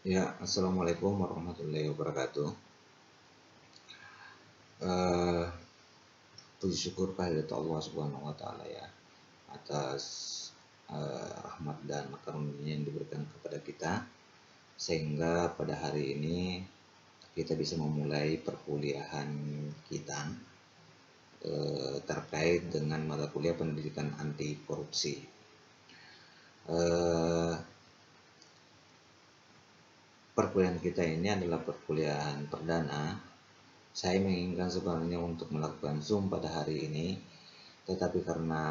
Ya, assalamualaikum warahmatullahi wabarakatuh. Eh, Puji syukur kehadirat Allah Subhanahu wa Ta'ala ya atas rahmat dan karunia yang diberikan kepada kita, sehingga pada hari ini kita bisa memulai perkuliahan kita terkait dengan mata kuliah pendidikan anti korupsi. Perkuliahan kita ini adalah perkuliahan perdana. Saya menginginkan sebenarnya untuk melakukan Zoom pada hari ini, tetapi karena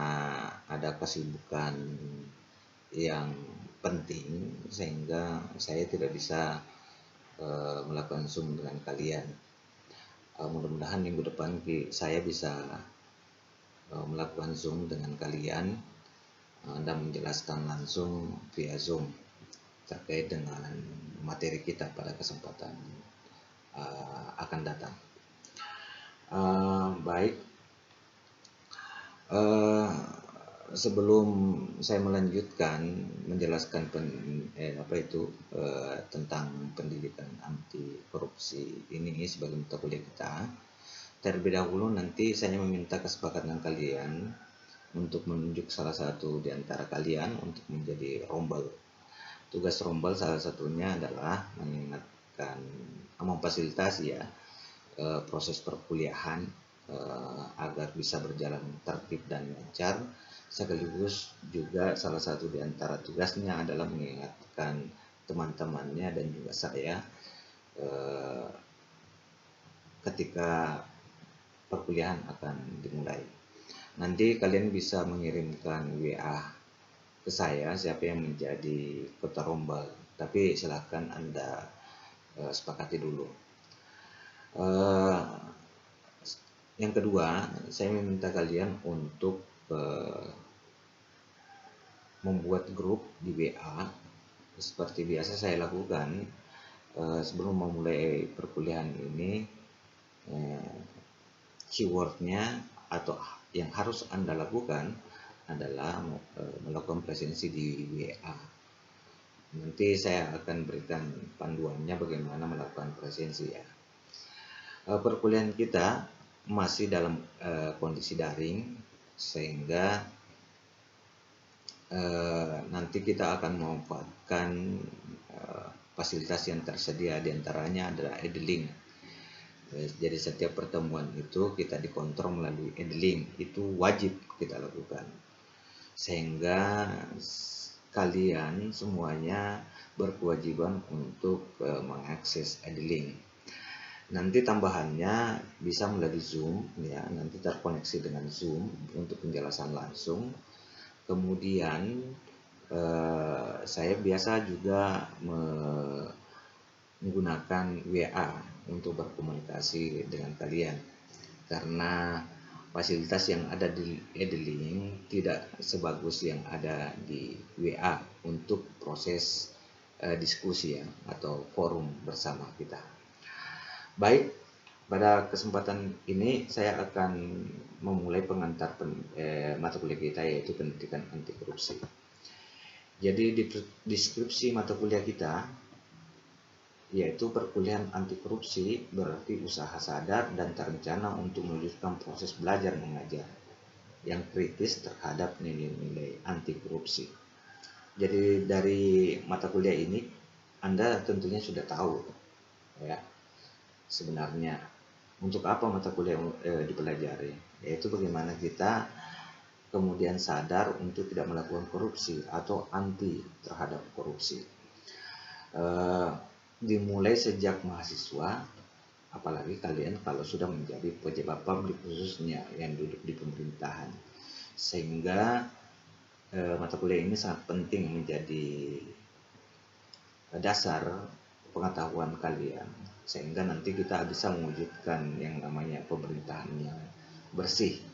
ada kesibukan yang penting sehingga saya tidak bisa melakukan Zoom dengan kalian. Mudah-mudahan minggu depan saya bisa melakukan Zoom dengan kalian dan menjelaskan langsung via Zoom terkait dengan materi kita pada kesempatan akan datang. Baik, sebelum saya melanjutkan menjelaskan tentang pendidikan anti korupsi ini sebagai mata kuliah kita, terlebih dahulu nanti saya meminta kesepakatan kalian untuk menunjuk salah satu di antara kalian untuk menjadi rombel. Tugas rombel salah satunya adalah mengingatkan, memfasilitasi ya proses perkuliahan agar bisa berjalan tertib dan lancar, sekaligus juga salah satu di antara tugasnya adalah mengingatkan teman-temannya dan juga saya ketika perkuliahan akan dimulai. Nanti kalian bisa mengirimkan WA ke saya siapa yang menjadi ketua rombel, tapi silahkan Anda sepakati dulu. Yang kedua, saya meminta kalian untuk membuat grup di WA seperti biasa saya lakukan sebelum memulai perkuliahan ini. Keywordnya atau yang harus Anda lakukan adalah melakukan presensi di WA. Nanti saya akan berikan panduannya bagaimana melakukan presensi ya. Perkuliahan kita masih dalam kondisi daring, sehingga nanti kita akan memanfaatkan fasilitas yang tersedia, diantaranya adalah Edlink. Jadi setiap pertemuan itu kita dikontrol melalui Edlink, itu wajib kita lakukan, sehingga kalian semuanya berkewajiban untuk mengakses Edlink. Nanti tambahannya bisa melalui Zoom ya, nanti terkoneksi dengan Zoom untuk penjelasan langsung. Kemudian saya biasa juga menggunakan WA untuk berkomunikasi dengan kalian, karena fasilitas yang ada di Edlink tidak sebagus yang ada di WA untuk proses diskusi ya, atau forum bersama kita. Baik, pada kesempatan ini saya akan memulai pengantar mata kuliah kita, yaitu pendidikan anti korupsi. Jadi di deskripsi mata kuliah kita, yaitu perkuliahan anti korupsi, berarti usaha sadar dan terencana untuk melanjutkan proses belajar mengajar yang kritis terhadap nilai-nilai anti korupsi. Jadi dari mata kuliah ini Anda tentunya sudah tahu ya, sebenarnya untuk apa mata kuliah dipelajari, yaitu bagaimana kita kemudian sadar untuk tidak melakukan korupsi atau anti terhadap korupsi. Dimulai sejak mahasiswa, apalagi kalian kalau sudah menjadi pejabat publik khususnya yang duduk di pemerintahan, sehingga mata kuliah ini sangat penting menjadi dasar pengetahuan kalian, sehingga nanti kita bisa mewujudkan yang namanya pemerintahan yang bersih,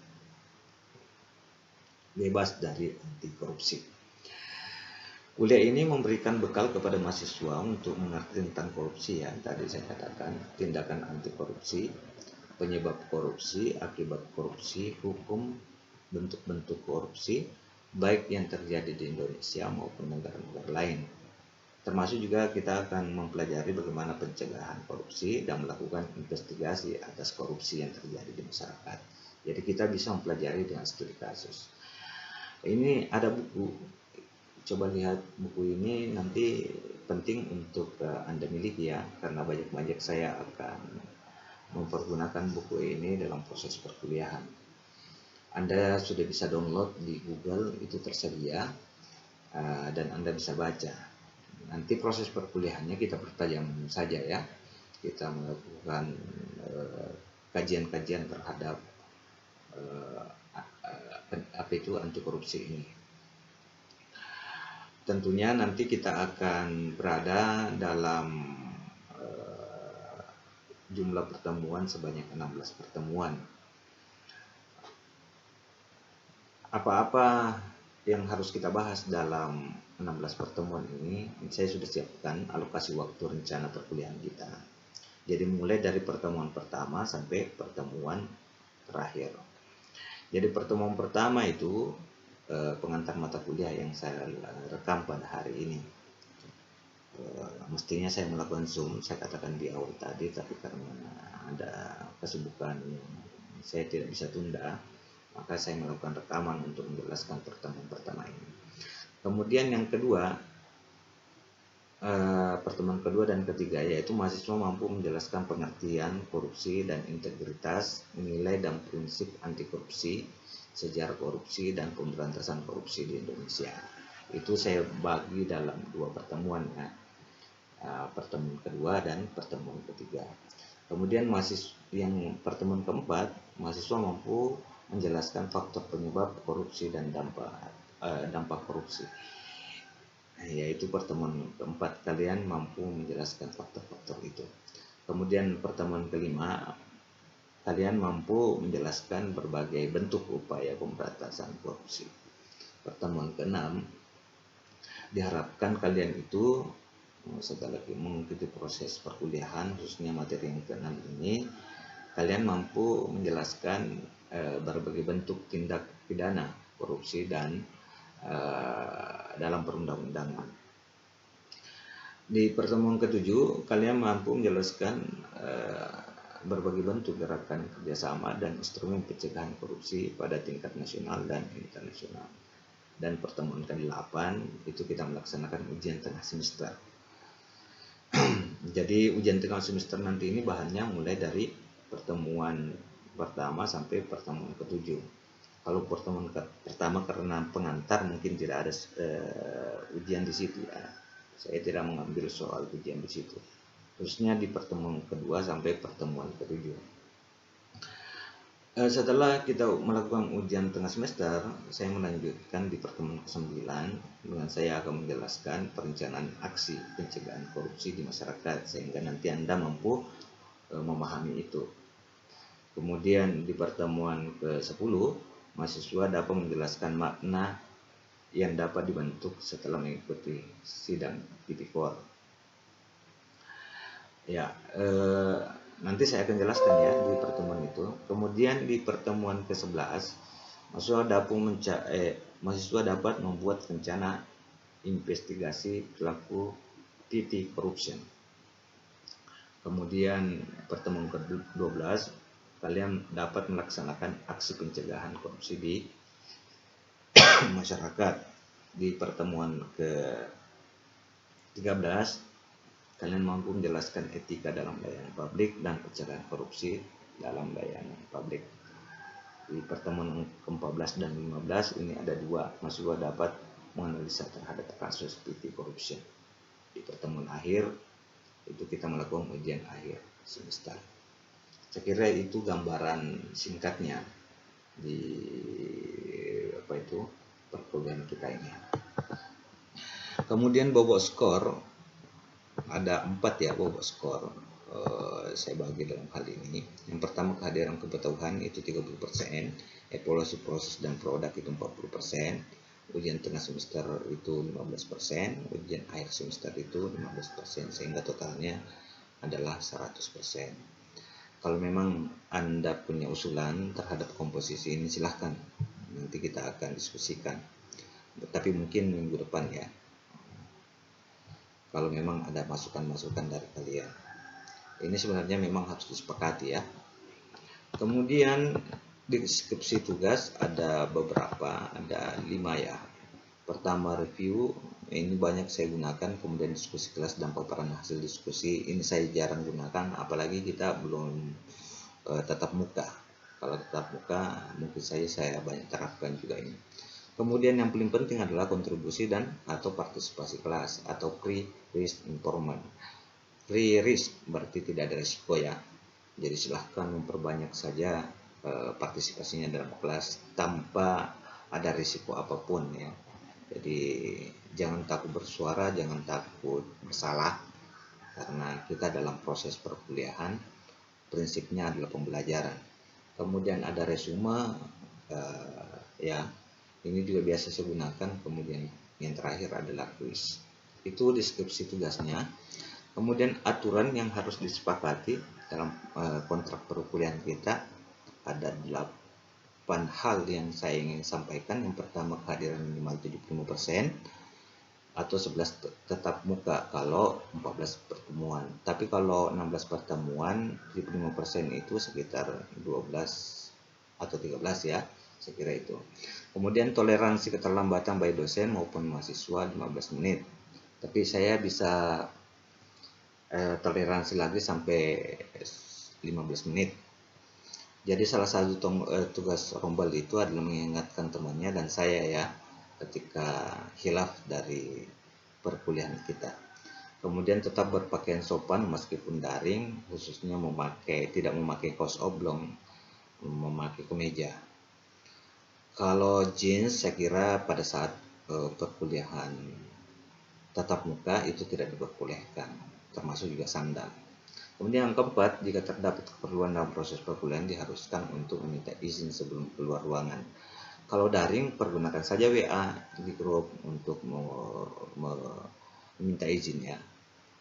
bebas dari anti korupsi. Kuliah ini memberikan bekal kepada mahasiswa untuk mengerti tentang korupsi ya, tadi saya katakan tindakan anti korupsi, penyebab korupsi, akibat korupsi, hukum, bentuk-bentuk korupsi, baik yang terjadi di Indonesia maupun negara-negara lain. Termasuk juga kita akan mempelajari bagaimana pencegahan korupsi dan melakukan investigasi atas korupsi yang terjadi di masyarakat. Jadi kita bisa mempelajari dengan studi kasus. Ini ada buku, coba lihat buku ini, nanti penting untuk Anda miliki ya, karena banyak saya akan mempergunakan buku ini dalam proses perkuliahan. Anda sudah bisa download di Google, itu tersedia, dan Anda bisa baca. Nanti proses perkuliahannya kita pertajam saja ya, kita melakukan kajian-kajian terhadap apa itu anti korupsi ini. Tentunya nanti kita akan berada dalam jumlah pertemuan sebanyak 16 pertemuan. Apa-apa yang harus kita bahas dalam 16 pertemuan ini, saya sudah siapkan alokasi waktu rencana perkuliahan kita. Jadi mulai dari pertemuan pertama sampai pertemuan terakhir. Jadi pertemuan pertama itu pengantar mata kuliah yang saya rekam pada hari ini. Mestinya saya melakukan Zoom, saya katakan di awal tadi, tapi karena ada kesibukan yang saya tidak bisa tunda, maka saya melakukan rekaman untuk menjelaskan pertemuan pertama ini. Kemudian yang kedua, pertemuan kedua dan ketiga, yaitu mahasiswa mampu menjelaskan pengertian korupsi dan integritas, nilai dan prinsip anti korupsi, sejarah korupsi dan pemberantasan korupsi di Indonesia. Itu saya bagi dalam 2 pertemuan ya, pertemuan kedua dan pertemuan ketiga. Kemudian yang pertemuan keempat, mahasiswa mampu menjelaskan faktor penyebab korupsi dan dampak korupsi. Yaitu pertemuan keempat, kalian mampu menjelaskan faktor-faktor itu. Kemudian pertemuan kelima, kalian mampu menjelaskan berbagai bentuk upaya pemberantasan korupsi. Pertemuan keenam, diharapkan kalian itu setelah mengikuti proses perkuliahan, khususnya materi yang keenam ini, kalian mampu menjelaskan berbagai bentuk tindak pidana korupsi dan dalam perundang-undangan. Di pertemuan ketujuh, kalian mampu menjelaskan berbagai bentuk gerakan kerjasama dan instrumen pencegahan korupsi pada tingkat nasional dan internasional. Dan pertemuan ke-8 itu kita melaksanakan ujian tengah semester. Jadi ujian tengah semester nanti ini bahannya mulai dari pertemuan pertama sampai pertemuan ke-7. Kalau pertemuan pertama karena pengantar mungkin tidak ada ujian di situ ya. Saya tidak mengambil soal ujian di situ. Khususnya di pertemuan kedua sampai pertemuan ke-7. Setelah kita melakukan ujian tengah semester, saya melanjutkan di pertemuan ke-9 dengan saya akan menjelaskan perencanaan aksi pencegahan korupsi di masyarakat sehingga nanti Anda mampu memahami itu. Kemudian di pertemuan ke-10, mahasiswa dapat menjelaskan makna yang dapat dibentuk setelah mengikuti sidang tipikor. Ya, nanti saya akan jelaskan ya di pertemuan itu. Kemudian di pertemuan ke-11, mahasiswa dapat membuat rencana investigasi pelaku titik corruption. Kemudian pertemuan ke-12, kalian dapat melaksanakan aksi pencegahan korupsi di masyarakat. Di pertemuan ke-13, kalian mampu menjelaskan etika dalam pelayanan publik dan pencegahan korupsi dalam pelayanan publik. Di pertemuan ke-14 dan 15 ini ada 2, mahasiswa dapat menganalisa terhadap kasus PT corruption. Di pertemuan akhir itu kita melakukan ujian akhir semester. Saya kira itu gambaran singkatnya di perkuliahan kita ini. Kemudian bobot skor ada 4 ya, bobot skor. Saya bagi dalam hal ini. Yang pertama, kehadiran kepatuhan itu 30%, evaluasi proses dan produk itu 40%, ujian tengah semester itu 15%, ujian akhir semester itu 15%, sehingga totalnya adalah 100%. Kalau memang Anda punya usulan terhadap komposisi ini, silahkan, nanti kita akan diskusikan, tapi mungkin minggu depan ya. kalau memang ada masukan-masukan dari kalian. Ini sebenarnya memang harus disepakati ya. Kemudian di deskripsi tugas ada beberapa, ada 5 ya. Pertama review, ini banyak saya gunakan, kemudian diskusi kelas dan paparan hasil diskusi, ini saya jarang gunakan, apalagi kita belum tatap muka. Kalau tatap muka mungkin saja saya banyak terapkan juga ini. Kemudian yang paling penting adalah kontribusi dan atau partisipasi kelas atau pre-risk informant. Pre-risk berarti tidak ada risiko ya. Jadi silahkan memperbanyak saja partisipasinya dalam kelas tanpa ada risiko apapun ya. Jadi jangan takut bersuara, jangan takut bersalah, karena kita dalam proses perkuliahan prinsipnya adalah pembelajaran. Kemudian ada resume, ya ini juga biasa saya gunakan. Kemudian yang terakhir adalah kuis. Itu deskripsi tugasnya. Kemudian aturan yang harus disepakati dalam kontrak perkuliahan kita ada 8 hal yang saya ingin sampaikan. Yang pertama, kehadiran minimal 75% atau 11 tetap muka kalau 14 pertemuan. Tapi kalau 16 pertemuan, 75% itu sekitar 12 atau 13 ya, saya kira itu. Kemudian toleransi keterlambatan baik dosen maupun mahasiswa 15 menit. Tapi saya bisa toleransi lagi sampai 15 menit. Jadi salah satu tugas rombel itu adalah mengingatkan temannya dan saya ya ketika hilaf dari perkuliahan kita. Kemudian tetap berpakaian sopan meskipun daring, khususnya tidak memakai kaos oblong, memakai kemeja. Kalau jeans saya kira pada saat perkuliahan tatap muka itu tidak diperbolehkan, termasuk juga sandal. Kemudian yang keempat, jika terdapat keperluan dalam proses perkuliahan diharuskan untuk meminta izin sebelum keluar ruangan. Kalau daring, pergunakan saja WA di grup untuk meminta izin ya,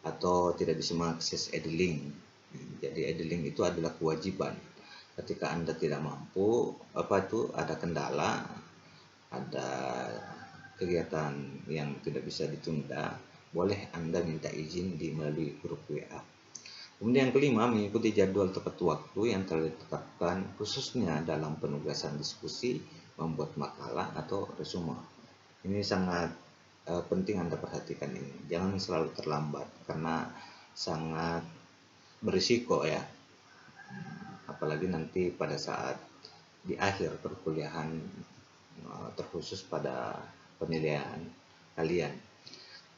atau tidak bisa mengakses Edlink. Jadi Edlink itu adalah kewajiban. Ketika Anda tidak mampu, ada kendala, ada kegiatan yang tidak bisa ditunda, boleh Anda minta izin melalui grup WA. Kemudian yang kelima, mengikuti jadwal tepat waktu yang telah ditetapkan khususnya dalam penugasan diskusi, membuat makalah atau resume. Ini sangat penting Anda perhatikan ini. Jangan selalu terlambat karena sangat berisiko ya. Apalagi nanti pada saat di akhir perkuliahan, terkhusus pada penilaian kalian.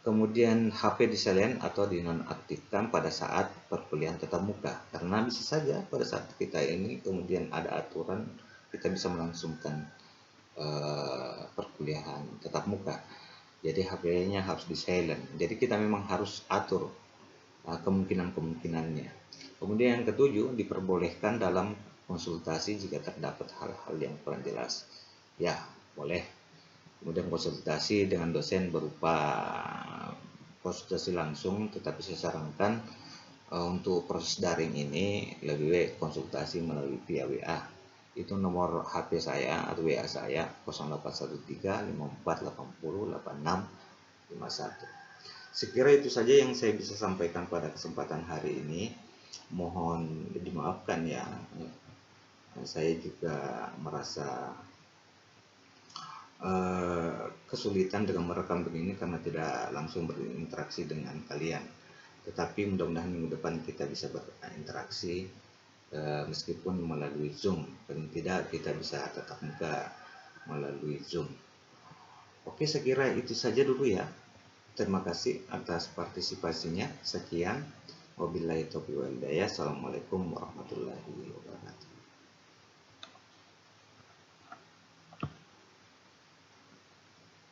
Kemudian HP di-silent atau dinonaktifkan pada saat perkuliahan tatap muka, karena bisa saja pada saat kita ini kemudian ada aturan kita bisa melangsungkan perkuliahan tatap muka. Jadi HP-nya harus di-silent. Jadi kita memang harus atur kemungkinan-kemungkinannya. Kemudian yang ketujuh, diperbolehkan dalam konsultasi jika terdapat hal-hal yang kurang jelas. Ya, boleh. Kemudian konsultasi dengan dosen berupa konsultasi langsung, tetapi saya sarankan untuk proses daring ini lebih baik konsultasi melalui via WA. Itu nomor HP saya atau WA saya 0813 54 80 86 51. Sekira itu saja yang saya bisa sampaikan pada kesempatan hari ini. Mohon dimaafkan ya, saya juga merasa kesulitan dengan merekam begini karena tidak langsung berinteraksi dengan kalian. Tetapi mudah-mudahan minggu depan kita bisa berinteraksi meskipun melalui Zoom. Paling tidak kita bisa tatap muka melalui Zoom. Oke, saya kira itu saja dulu ya. Terima kasih atas partisipasinya. Sekian. Wabillahi taufiq wal hidayah. Assalamualaikum warahmatullahi wabarakatuh.